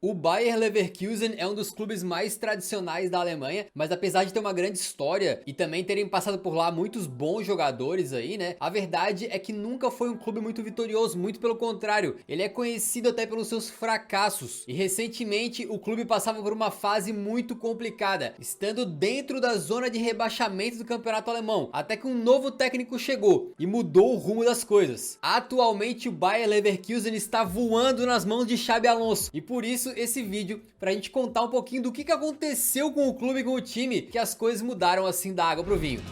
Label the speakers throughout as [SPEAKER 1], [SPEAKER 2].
[SPEAKER 1] O Bayer Leverkusen é um dos clubes mais tradicionais da Alemanha, mas apesar de ter uma grande história e também terem passado por lá muitos bons jogadores aí, né? A verdade é que nunca foi um clube muito vitorioso, muito pelo contrário, ele é conhecido até pelos seus fracassos. E recentemente o clube passava por uma fase muito complicada, estando dentro da zona de rebaixamento do campeonato alemão, até que um novo técnico chegou e mudou o rumo das coisas. Atualmente o Bayer Leverkusen está voando nas mãos de Xabi Alonso, e por isso esse vídeo pra gente contar um pouquinho do que aconteceu com o clube e com o time, que as coisas mudaram assim da água pro vinho.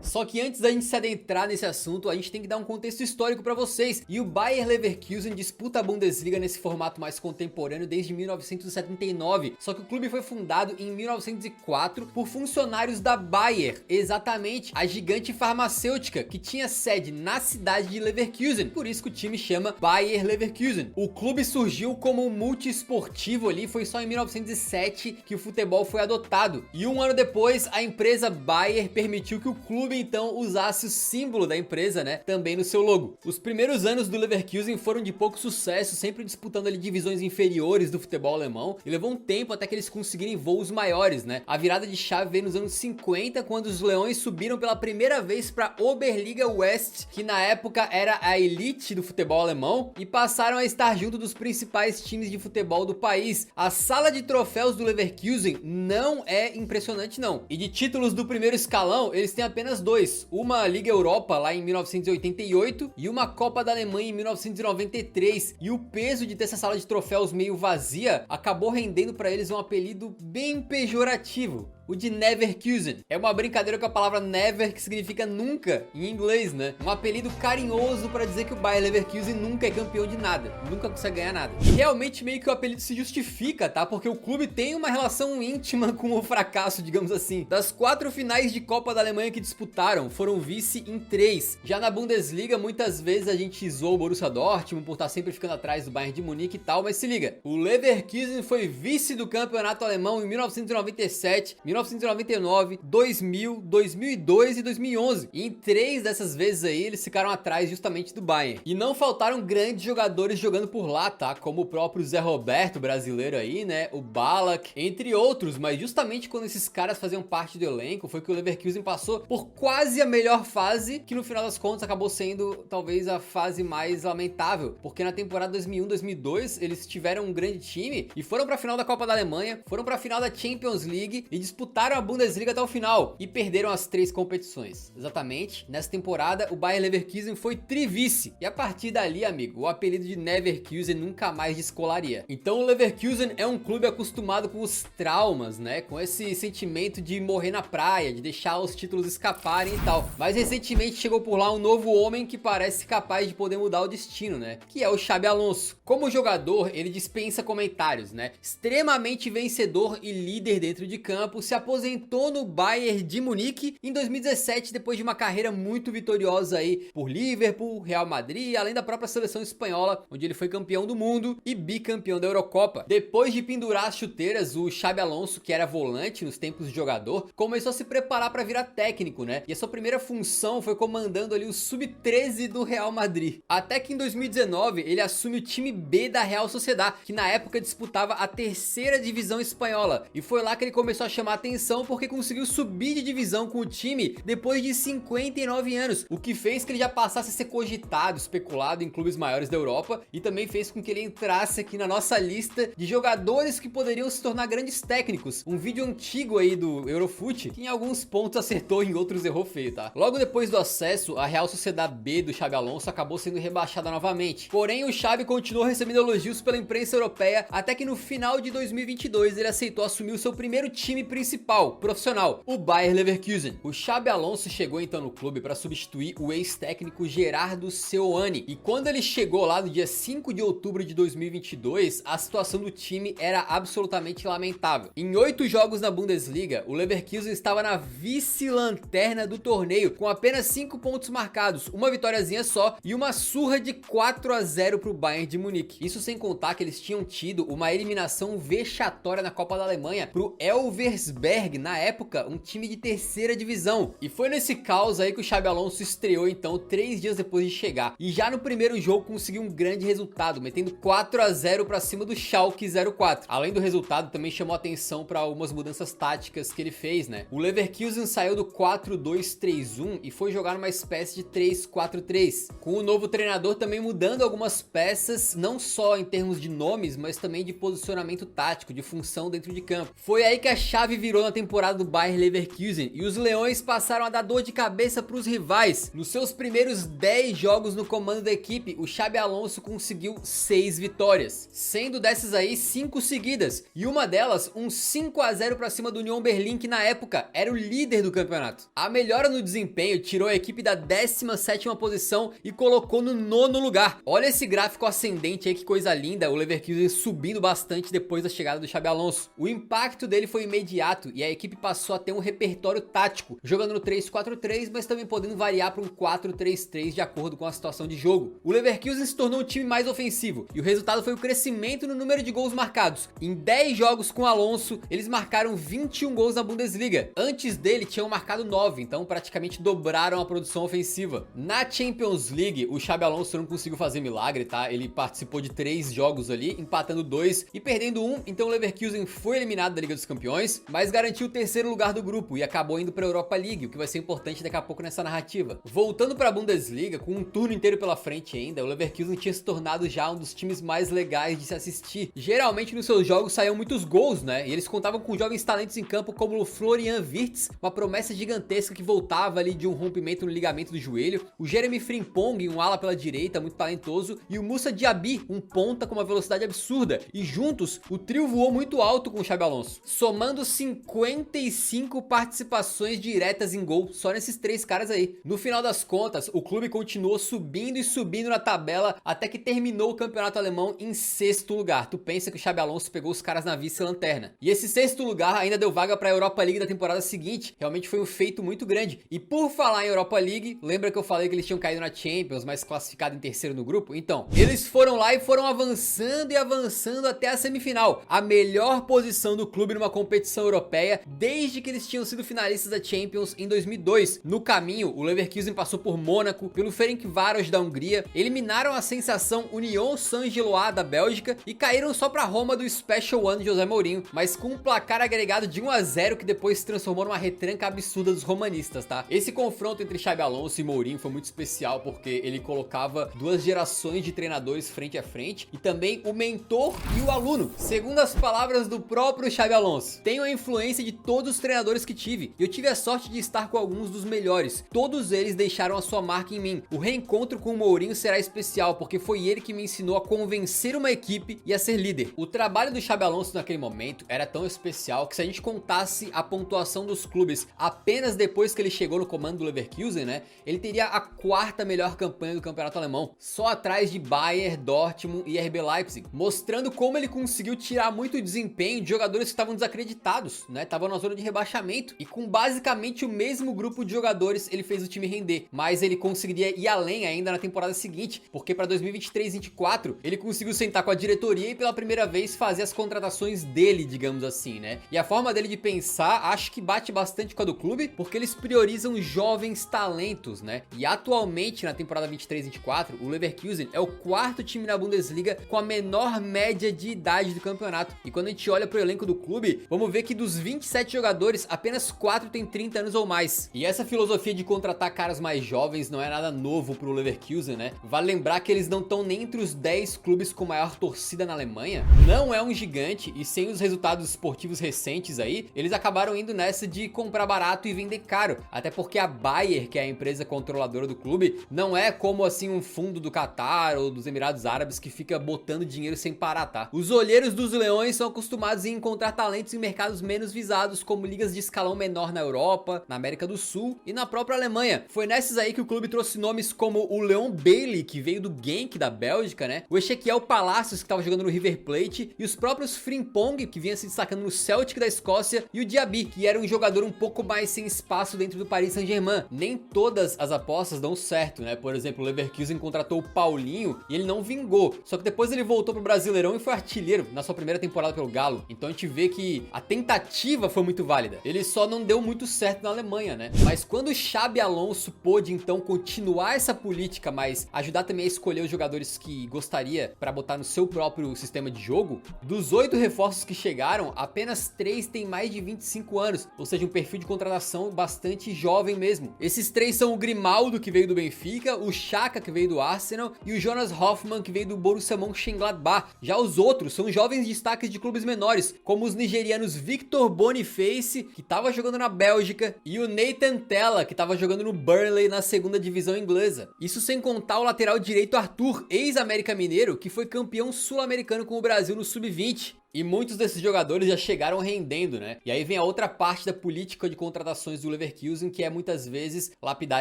[SPEAKER 1] Só que antes da gente se adentrar nesse assunto, a gente tem que dar um contexto histórico para vocês. E o Bayer Leverkusen disputa a Bundesliga nesse formato mais contemporâneo desde 1979. Só que o clube foi fundado em 1904 por funcionários da Bayer, exatamente a gigante farmacêutica que tinha sede na cidade de Leverkusen. Por isso que o time chama Bayer Leverkusen. O clube surgiu como um multiesportivo ali, foi só em 1907 que o futebol foi adotado. E um ano depois, a empresa Bayer permitiu que o clube então usasse o símbolo da empresa, né, também no seu logo. Os primeiros anos do Leverkusen foram de pouco sucesso, sempre disputando ali divisões inferiores do futebol alemão, e levou um tempo até que eles conseguirem voos maiores, né. A virada de chave veio nos anos 50, quando os Leões subiram pela primeira vez para Oberliga West, que na época era a elite do futebol alemão, e passaram a estar junto dos principais times de futebol do país. A sala de troféus do Leverkusen não é impressionante não, e de títulos do primeiro escalão, eles têm apenas dois, uma Liga Europa lá em 1988 e uma Copa da Alemanha em 1993, e o peso de ter essa sala de troféus meio vazia acabou rendendo para eles um apelido bem pejorativo, o de Neverkusen. É uma brincadeira com a palavra never, que significa nunca em inglês, né? Um apelido carinhoso para dizer que o Bayer Leverkusen nunca é campeão de nada, nunca consegue ganhar nada. E realmente meio que o apelido se justifica, tá? Porque o clube tem uma relação íntima com o fracasso, digamos assim. Das 4 finais de Copa da Alemanha que disputaram, foram vice em 3. Já na Bundesliga, muitas vezes a gente zoou o Borussia Dortmund por estar sempre ficando atrás do Bayern de Munique e tal, mas se liga, o Leverkusen foi vice do campeonato alemão em 1997, 1999, 2000, 2002 e 2011. E em 3 dessas vezes aí, eles ficaram atrás justamente do Bayern. E não faltaram grandes jogadores jogando por lá, tá? Como o próprio Zé Roberto, brasileiro aí, né? O Ballack, entre outros. Mas justamente quando esses caras faziam parte do elenco, foi que o Leverkusen passou por quase a melhor fase, que no final das contas acabou sendo talvez a fase mais lamentável. Porque na temporada 2001-2002, eles tiveram um grande time e foram pra final da Copa da Alemanha, foram pra final da Champions League e disputaram a Bundesliga até o final e perderam as 3 competições. Exatamente, nessa temporada o Bayer Leverkusen foi trivice, e a partir dali, amigo, o apelido de Neverkusen nunca mais descolaria. Então o Leverkusen é um clube acostumado com os traumas, né, com esse sentimento de morrer na praia, de deixar os títulos escaparem e tal. Mas recentemente chegou por lá um novo homem que parece capaz de poder mudar o destino, né, que é o Xabi Alonso. Como jogador, ele dispensa comentários, né, extremamente vencedor e líder dentro de campo, se aposentou no Bayern de Munique em 2017, depois de uma carreira muito vitoriosa aí por Liverpool, Real Madrid, além da própria seleção espanhola, onde ele foi campeão do mundo e bicampeão da Eurocopa. Depois de pendurar as chuteiras, o Xabi Alonso, que era volante nos tempos de jogador, começou a se preparar para virar técnico, né? E a sua primeira função foi comandando ali o Sub-13 do Real Madrid. Até que em 2019 ele assume o time B da Real Sociedad, que na época disputava a 3ª divisão espanhola, e foi lá que ele começou a chamar atenção porque conseguiu subir de divisão com o time depois de 59 anos, o que fez que ele já passasse a ser cogitado, especulado em clubes maiores da Europa, e também fez com que ele entrasse aqui na nossa lista de jogadores que poderiam se tornar grandes técnicos. Um vídeo antigo aí do Eurofoot, que em alguns pontos acertou, em outros errou feio, tá? Logo depois do acesso, a Real Sociedad B do Xabi Alonso acabou sendo rebaixada novamente. Porém, o Xabi continuou recebendo elogios pela imprensa europeia, até que no final de 2022 ele aceitou assumir o seu primeiro time principal, profissional, o Bayer Leverkusen. O Xabi Alonso chegou então no clube para substituir o ex-técnico Gerardo Seoane, e quando ele chegou lá no dia 5 de outubro de 2022, a situação do time era absolutamente lamentável. Em 8 jogos na Bundesliga, o Leverkusen estava na vice-lanterna do torneio, com apenas 5 pontos marcados, uma vitóriazinha só e uma surra de 4-0 pro Bayern de Munique. Isso sem contar que eles tinham tido uma eliminação vexatória na Copa da Alemanha pro Elversberg Wolfsberg, na época, um time de terceira divisão. E foi nesse caos aí que o Xabi Alonso estreou então 3 dias depois de chegar. E já no primeiro jogo conseguiu um grande resultado, metendo 4 a 0 para cima do Schalke 04. Além do resultado, também chamou atenção para algumas mudanças táticas que ele fez, né? O Leverkusen saiu do 4-2-3-1 e foi jogar numa espécie de 3-4-3. Com o novo treinador também mudando algumas peças, não só em termos de nomes, mas também de posicionamento tático, de função dentro de campo. Foi aí que a chave virou na temporada do Bayer Leverkusen e os Leões passaram a dar dor de cabeça para os rivais. Nos seus primeiros 10 jogos no comando da equipe, o Xabi Alonso conseguiu 6 vitórias, sendo dessas aí 5 seguidas, e uma delas um 5 a 0 para cima do Union Berlin, que na época era o líder do campeonato. A melhora no desempenho tirou a equipe da 17ª posição e colocou no 9º lugar. Olha esse gráfico ascendente aí, que coisa linda, o Leverkusen subindo bastante depois da chegada do Xabi Alonso. O impacto dele foi imediato e a equipe passou a ter um repertório tático, jogando no 3-4-3, mas também podendo variar para um 4-3-3 de acordo com a situação de jogo. O Leverkusen se tornou um time mais ofensivo e o resultado foi o crescimento no número de gols marcados. Em 10 jogos com Alonso, eles marcaram 21 gols na Bundesliga. Antes dele tinham marcado 9, então praticamente dobraram a produção ofensiva. Na Champions League, o Xabi Alonso não conseguiu fazer milagre, tá? Ele participou de 3 jogos ali, empatando 2 e perdendo 1, então o Leverkusen foi eliminado da Liga dos Campeões, mas garantiu o 3º lugar do grupo e acabou indo para a Europa League, o que vai ser importante daqui a pouco nessa narrativa. Voltando para a Bundesliga, com um turno inteiro pela frente ainda, o Leverkusen tinha se tornado já um dos times mais legais de se assistir. Geralmente nos seus jogos saíam muitos gols, né? E eles contavam com jovens talentos em campo como o Florian Wirtz, uma promessa gigantesca que voltava ali de um rompimento no ligamento do joelho, o Jeremy Frimpong, um ala pela direita muito talentoso, e o Moussa Diaby, um ponta com uma velocidade absurda. E juntos, o trio voou muito alto com o Xabi Alonso, somando 55 participações diretas em gol só nesses 3 caras aí. No final das contas, o clube continuou subindo e subindo na tabela até que terminou o campeonato alemão em 6º lugar. Tu pensa que o Xabi Alonso pegou os caras na vice-lanterna. E esse 6º lugar ainda deu vaga para a Europa League da temporada seguinte. Realmente foi um feito muito grande. E por falar em Europa League, lembra que eu falei que eles tinham caído na Champions, mas classificado em 3º no grupo? Então, eles foram lá e foram avançando e avançando até a semifinal. A melhor posição do clube numa competição europeia desde que eles tinham sido finalistas da Champions em 2002. No caminho, o Leverkusen passou por Mônaco, pelo Ferencváros da Hungria, eliminaram a sensação Union Saint-Gilloise da Bélgica e caíram só para Roma do Special One de José Mourinho, mas com um placar agregado de 1 a 0 que depois se transformou numa retranca absurda dos romanistas, tá? Esse confronto entre Xabi Alonso e Mourinho foi muito especial porque ele colocava 2 gerações de treinadores frente a frente e também o mentor e o aluno. Segundo as palavras do próprio Xabi Alonso, tenho a influência de todos os treinadores que tive e eu tive a sorte de estar com alguns dos melhores. Todos eles deixaram a sua marca em mim. O reencontro com o Mourinho será especial porque foi ele que me ensinou a convencer uma equipe e a ser líder. O trabalho do Xabi Alonso naquele momento era tão especial que se a gente contasse a pontuação dos clubes apenas depois que ele chegou no comando do Leverkusen, né, ele teria a 4ª melhor campanha do campeonato alemão, só atrás de Bayern, Dortmund e RB Leipzig, mostrando como ele conseguiu tirar muito desempenho de jogadores que estavam desacreditados, né, estavam na zona de rebaixamento, e com basicamente o mesmo grupo de jogadores ele fez o time render, mas ele conseguiria ir além ainda na temporada seguinte, porque para 2023-24 ele conseguiu sentar com a diretoria e pela primeira vez fazer as contratações dele, digamos assim, né? E a forma dele de pensar acho que bate bastante com a do clube, porque eles priorizam jovens talentos, né? E atualmente na temporada 23-24 o Leverkusen é o 4º time na Bundesliga com a menor média de idade do campeonato. E quando a gente olha pro elenco do clube, vamos ver que dos 27 jogadores, apenas 4 têm 30 anos ou mais. E essa filosofia de contratar caras mais jovens não é nada novo pro Leverkusen, né? Vale lembrar que eles não estão nem entre os 10 clubes com maior torcida na Alemanha. Não é um gigante e sem os resultados esportivos recentes aí, eles acabaram indo nessa de comprar barato e vender caro. Até porque a Bayer, que é a empresa controladora do clube, não é como assim um fundo do Qatar ou dos Emirados Árabes que fica botando dinheiro sem parar, tá? Os olheiros dos Leões são acostumados em encontrar talentos em mercados menos visados, como ligas de escalão menor na Europa, na América do Sul e na própria Alemanha. Foi nessas aí que o clube trouxe nomes como o Leon Bailey, que veio do Genk da Bélgica, né? O Ezequiel Palacios, que estava jogando no River Plate, e os próprios Frimpong, que vinha se destacando no Celtic da Escócia, e o Diaby, que era um jogador um pouco mais sem espaço dentro do Paris Saint-Germain. Nem todas as apostas dão certo, né? Por exemplo, o Leverkusen contratou o Paulinho e ele não vingou. Só que depois ele voltou pro Brasileirão e foi artilheiro na sua primeira temporada pelo Galo. Então a gente vê que a tentativa tentativa foi muito válida. Ele só não deu muito certo na Alemanha, né? Mas quando o Xabi Alonso pôde então continuar essa política, mas ajudar também a escolher os jogadores que gostaria para botar no seu próprio sistema de jogo, dos 8 reforços que chegaram, apenas 3 têm mais de 25 anos, ou seja, um perfil de contratação bastante jovem mesmo. Esses 3 são o Grimaldo, que veio do Benfica, o Xhaka, que veio do Arsenal, e o Jonas Hoffmann, que veio do Borussia Mönchengladbach. Já os outros são jovens destaques de clubes menores, como os nigerianos Victor Boniface, que estava jogando na Bélgica, e o Nathan Tella, que estava jogando no Burnley na segunda divisão inglesa. Isso sem contar o lateral direito Arthur, ex-América Mineiro, que foi campeão sul-americano com o Brasil no Sub-20. E muitos desses jogadores já chegaram rendendo, né? E aí vem a outra parte da política de contratações do Leverkusen, que é muitas vezes lapidar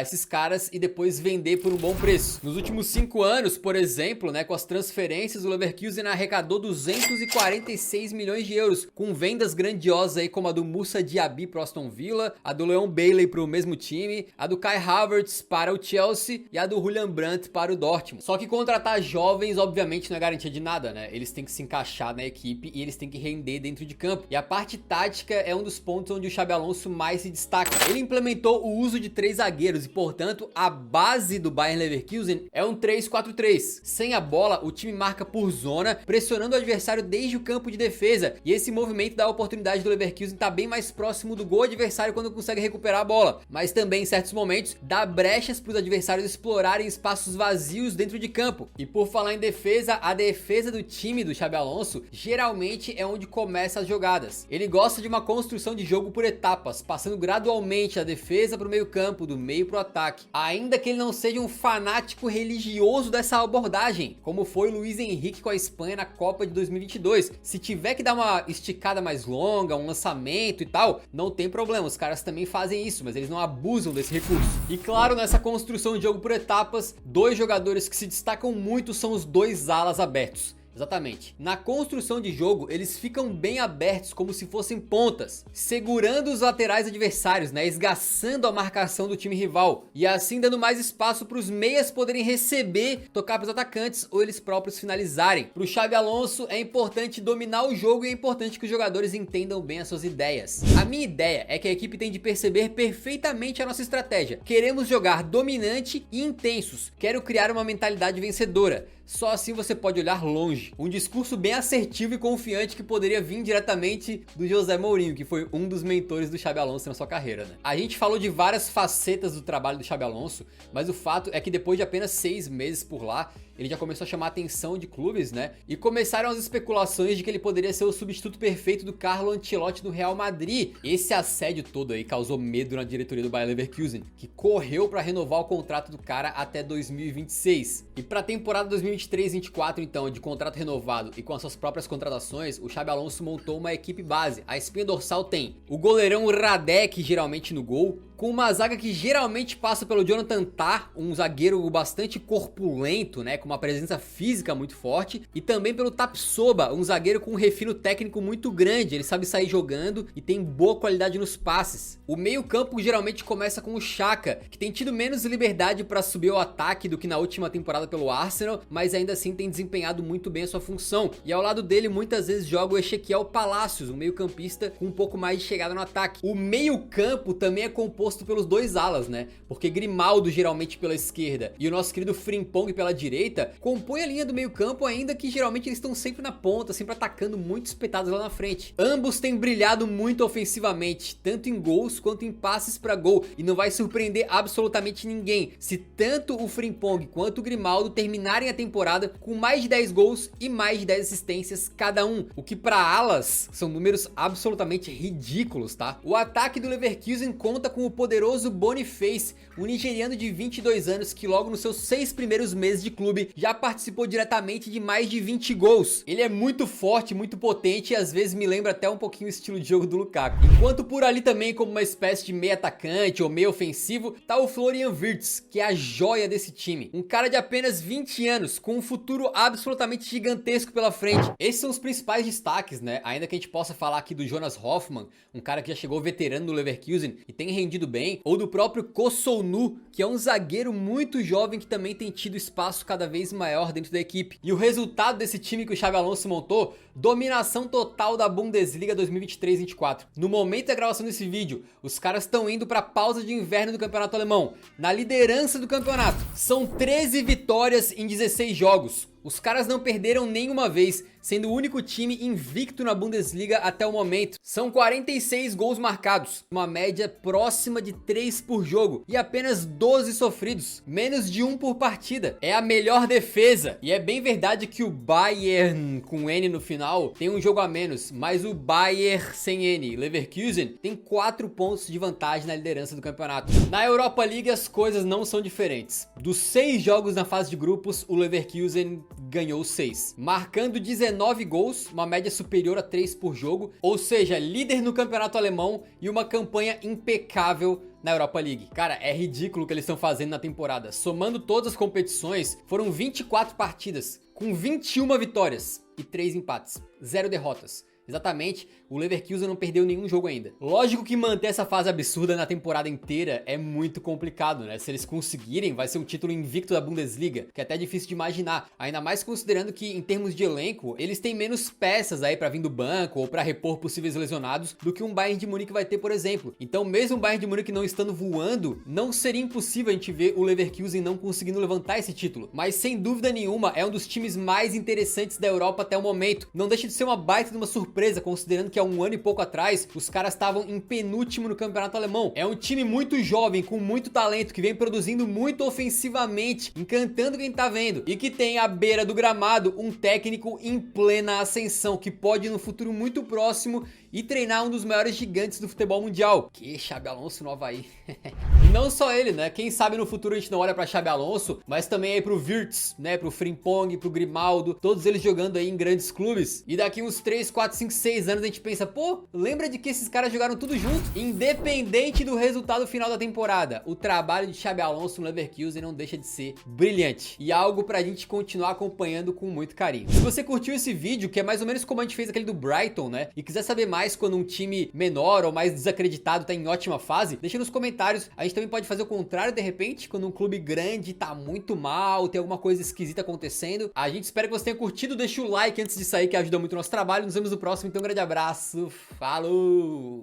[SPEAKER 1] esses caras e depois vender por um bom preço. Nos últimos 5 anos, por exemplo, né, com as transferências, o Leverkusen arrecadou 246 milhões de euros, com vendas grandiosas aí como a do Moussa Diaby pro Aston Villa, a do Leon Bailey pro mesmo time, a do Kai Havertz para o Chelsea e a do Julian Brandt para o Dortmund. Só que contratar jovens, obviamente, não é garantia de nada, né? Eles têm que se encaixar na equipe e eles têm que render dentro de campo. E a parte tática é um dos pontos onde o Xabi Alonso mais se destaca. Ele implementou o uso de 3 zagueiros e, portanto, a base do Bayer Leverkusen é um 3-4-3. Sem a bola, o time marca por zona, pressionando o adversário desde o campo de defesa. E esse movimento dá a oportunidade do Leverkusen estar bem mais próximo do gol adversário quando consegue recuperar a bola. Mas também, em certos momentos, dá brechas para os adversários explorarem espaços vazios dentro de campo. E por falar em defesa, a defesa do time do Xabi Alonso geralmente é onde começa as jogadas. Ele gosta de uma construção de jogo por etapas, passando gradualmente da defesa para o meio campo, do meio para o ataque. Ainda que ele não seja um fanático religioso dessa abordagem, como foi o Luiz Henrique com a Espanha na Copa de 2022. Se tiver que dar uma esticada mais longa, um lançamento e tal, não tem problema, os caras também fazem isso, mas eles não abusam desse recurso. E claro, nessa construção de jogo por etapas, 2 jogadores que se destacam muito são os 2 alas abertos. Exatamente. Na construção de jogo, eles ficam bem abertos como se fossem pontas, segurando os laterais adversários, né, esgaçando a marcação do time rival e assim dando mais espaço para os meias poderem receber, tocar para os atacantes ou eles próprios finalizarem. Para o Xabi Alonso é importante dominar o jogo e é importante que os jogadores entendam bem as suas ideias. A minha ideia é que a equipe tem de perceber perfeitamente a nossa estratégia. Queremos jogar dominante e intensos. Quero criar uma mentalidade vencedora. Só assim você pode olhar longe. Um discurso bem assertivo e confiante que poderia vir diretamente do José Mourinho, que foi um dos mentores do Xabi Alonso na sua carreira, né? A gente falou de várias facetas do trabalho do Xabi Alonso, mas o fato é que depois de apenas 6 meses por lá, ele já começou a chamar a atenção de clubes, né? E começaram as especulações de que ele poderia ser o substituto perfeito do Carlo Ancelotti no Real Madrid. Esse assédio todo aí causou medo na diretoria do Bayer Leverkusen, que correu para renovar o contrato do cara até 2026. E para a temporada 2023-24, então, de contrato renovado e com as suas próprias contratações, o Xabi Alonso montou uma equipe base. A espinha dorsal tem o goleirão Radek, geralmente no gol, com uma zaga que geralmente passa pelo Jonathan Tah, um zagueiro bastante corpulento, né, com uma presença física muito forte, e também pelo Tapsoba, um zagueiro com um refino técnico muito grande, ele sabe sair jogando e tem boa qualidade nos passes. O meio campo geralmente começa com o Xhaka, que tem tido menos liberdade para subir ao ataque do que na última temporada pelo Arsenal, mas ainda assim tem desempenhado muito bem a sua função. E ao lado dele muitas vezes joga o Ezequiel Palacios, um meio campista com um pouco mais de chegada no ataque. O meio campo também é composto pelos 2 alas, né? Porque Grimaldo geralmente pela esquerda e o nosso querido Frimpong pela direita compõe a linha do meio campo, ainda que geralmente eles estão sempre na ponta, sempre atacando muito espetados lá na frente. Ambos têm brilhado muito ofensivamente, tanto em gols quanto em passes para gol, e não vai surpreender absolutamente ninguém se tanto o Frimpong quanto o Grimaldo terminarem a temporada com mais de 10 gols e mais de 10 assistências cada um, o que para alas são números absolutamente ridículos, tá? O ataque do Leverkusen conta com o poderoso Boniface, um nigeriano de 22 anos que logo nos seus 6 primeiros meses de clube já participou diretamente de mais de 20 gols. Ele é muito forte, muito potente e às vezes me lembra até um pouquinho o estilo de jogo do Lukaku. Enquanto por ali também, como uma espécie de meio atacante ou meio ofensivo, tá o Florian Wirtz, que é a joia desse time. Um cara de apenas 20 anos, com um futuro absolutamente gigantesco pela frente. Esses são os principais destaques, né? Ainda que a gente possa falar aqui do Jonas Hoffmann, um cara que já chegou veterano no Leverkusen e tem rendido bem, ou do próprio Koscielny, que é um zagueiro muito jovem que também tem tido espaço cada vez maior dentro da equipe. E o resultado desse time que o Xabi Alonso montou: dominação total da Bundesliga 2023-24. No momento da gravação desse vídeo, os caras estão indo para a pausa de inverno do campeonato alemão, na liderança do campeonato. São 13 vitórias em 16 jogos. Os caras não perderam nenhuma vez, sendo o único time invicto na Bundesliga até o momento. São 46 gols marcados, uma média próxima de 3 por jogo e apenas 12 sofridos, menos de 1 por partida. É a melhor defesa. E é bem verdade que o Bayern, com N no final, tem um jogo a menos, mas o Bayern sem N, Leverkusen, tem 4 pontos de vantagem na liderança do campeonato. Na Europa League as coisas não são diferentes. Dos 6 jogos na fase de grupos, o Leverkusen ganhou 6, marcando 19 gols, uma média superior a 3 por jogo, ou seja, líder no campeonato alemão e uma campanha impecável na Europa League. Cara, é ridículo o que eles estão fazendo na temporada. Somando todas as competições, foram 24 partidas, com 21 vitórias e 3 empates, 0 derrotas. Exatamente, o Leverkusen não perdeu nenhum jogo ainda. Lógico que manter essa fase absurda na temporada inteira é muito complicado, né? Se eles conseguirem, vai ser um título invicto da Bundesliga, que é até difícil de imaginar. Ainda mais considerando que, em termos de elenco, eles têm menos peças aí pra vir do banco ou pra repor possíveis lesionados do que um Bayern de Munique vai ter, por exemplo. Então, mesmo o Bayern de Munique não estando voando, não seria impossível a gente ver o Leverkusen não conseguindo levantar esse título. Mas, sem dúvida nenhuma, é um dos times mais interessantes da Europa até o momento. Não deixa de ser uma baita de uma surpresa, considerando que há um ano e pouco atrás os caras estavam em penúltimo no campeonato alemão. É um time muito jovem, com muito talento, que vem produzindo muito ofensivamente, encantando quem tá vendo, e que tem à beira do gramado um técnico em plena ascensão, que pode no futuro muito próximo e treinar um dos maiores gigantes do futebol mundial. Que Xabi Alonso no Avaí. E não só ele, né? Quem sabe no futuro a gente não olha pra Xabi Alonso, mas também aí pro Wirtz, né? Pro Frimpong, pro Grimaldo, todos eles jogando aí em grandes clubes. E daqui uns 3, 4, 5, 6 anos a gente pensa, pô, lembra de que esses caras jogaram tudo junto? Independente do resultado final da temporada, o trabalho de Xabi Alonso no Leverkusen não deixa de ser brilhante. E algo pra gente continuar acompanhando com muito carinho. Se você curtiu esse vídeo, que é mais ou menos como a gente fez aquele do Brighton, né? E quiser saber mais quando um time menor ou mais desacreditado tá em ótima fase, deixa nos comentários. A gente também pode fazer o contrário de repente, quando um clube grande tá muito mal, tem alguma coisa esquisita acontecendo. A gente espera que você tenha curtido, deixa o like antes de sair, que ajuda muito o nosso trabalho. Nos vemos no próximo, então um grande abraço, falou!